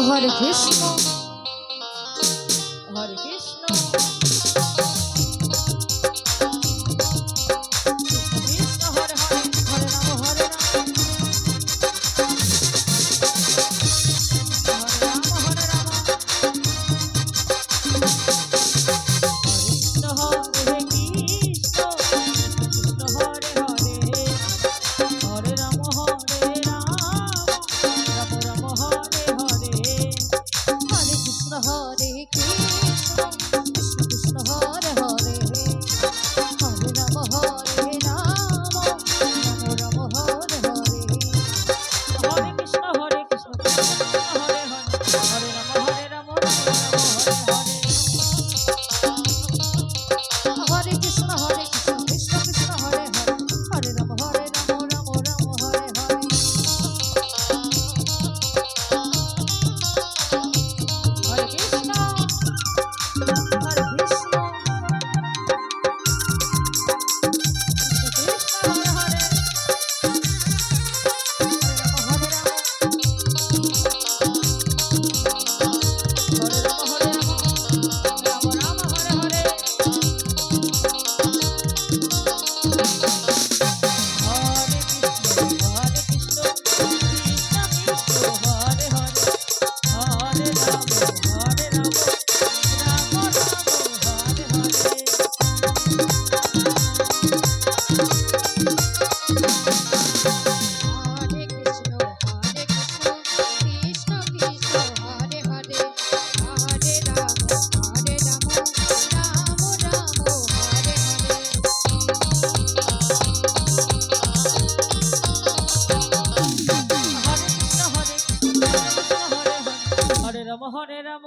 Hare Krishna Hare Krishna Krishna Hare Hare Hare Ram Hare Ram Hare Ram Krishna Hare Krishna Krishna Hare Hare Hare Ram Hare Ram Ram Ram Hare Hare Hare Krishna Hare Krishna Krishna Krishna Hare Hare Hare Ram Hare Ram Ram Ram Hare Hare Hare Krishna Hare Krishna Krishna Krishna Hare Hare Hare Ram Hare Ram Ram Ram Hare Hare Hare Krishna Hare Krishna Krishna Krishna Hare Hare Hare Ram Hare Ram Ram Ram Hare Hare Hare Krishna Hare Krishna Krishna Hare Hare Hare Ram Hare Ram Hare Ram Ram Ram Hare Hare Hare Krishna Krishna Krishna Hare Hare Hare Ram Ram Ram Hare Hare Hare Krishna Krishna Krishna Hare Hare Hare Ram Ram Ram Hare Hare Hare Krishna Hare Krishna Krishna Hare Hare Hare Ram